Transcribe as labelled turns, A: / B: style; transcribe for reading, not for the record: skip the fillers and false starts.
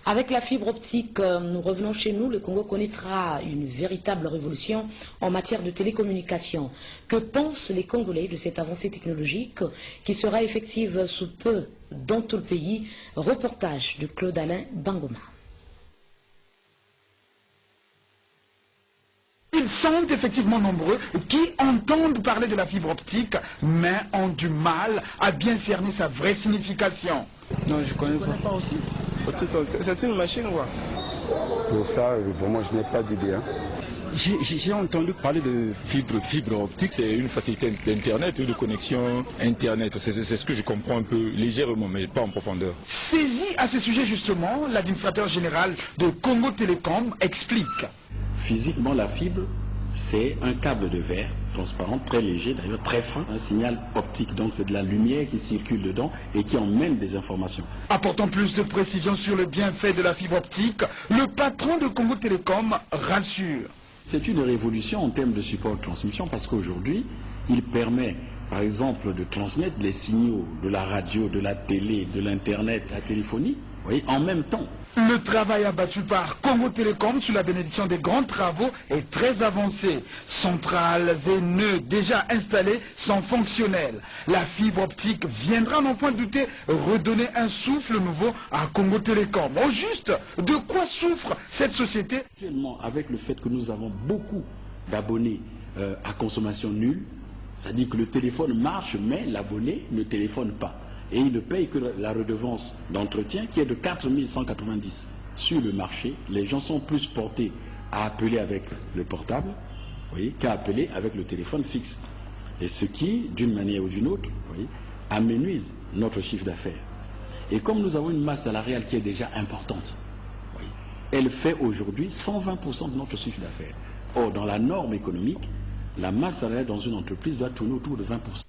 A: Avec la fibre optique, nous revenons chez nous. Le Congo connaîtra une véritable révolution en matière de télécommunication. Que pensent les Congolais de cette avancée technologique qui sera effective sous peu dans tout le pays? Reportage de Claude-Alain Bangoma.
B: Ils sont effectivement nombreux qui entendent parler de la fibre optique, mais ont du mal à bien cerner sa vraie signification.
C: Non, je ne connais pas aussi. C'est une machine, quoi.
D: Pour ça, vraiment, je n'ai pas d'idée. Hein.
E: J'ai entendu parler de fibre optique, c'est une facilité d'Internet, de connexion Internet. C'est ce que je comprends un peu légèrement, mais pas en profondeur.
B: Saisi à ce sujet justement, l'administrateur général de Congo Télécom explique.
F: Physiquement, la fibre, c'est un câble de verre transparent, très léger, d'ailleurs très fin, un signal optique. Donc c'est de la lumière qui circule dedans et qui emmène des informations.
B: Apportant plus de précision sur le bienfait de la fibre optique, le patron de Congo Télécom rassure.
F: C'est une révolution en termes de support de transmission parce qu'aujourd'hui, il permet, par exemple, de transmettre les signaux de la radio, de la télé, de l'Internet, de la téléphonie, vous voyez, en même temps.
B: Le travail abattu par Congo Télécom sous la bénédiction des grands travaux est très avancé. Centrales et nœuds déjà installés sont fonctionnels. La fibre optique viendra, n'en point douter, redonner un souffle nouveau à Congo Télécom. Au juste, de quoi souffre cette société?
F: Actuellement, avec le fait que nous avons beaucoup d'abonnés à consommation nulle, c'est-à-dire que le téléphone marche, mais l'abonné ne téléphone pas. Et il ne paye que la redevance d'entretien qui est de 4 190 sur le marché. Les gens sont plus portés à appeler avec le portable qu'à appeler avec le téléphone fixe. Et ce qui, d'une manière ou d'une autre, amenuise notre chiffre d'affaires. Et comme nous avons une masse salariale qui est déjà importante, elle fait aujourd'hui 120% de notre chiffre d'affaires. Or, dans la norme économique, la masse salariale dans une entreprise doit tourner autour de 20%.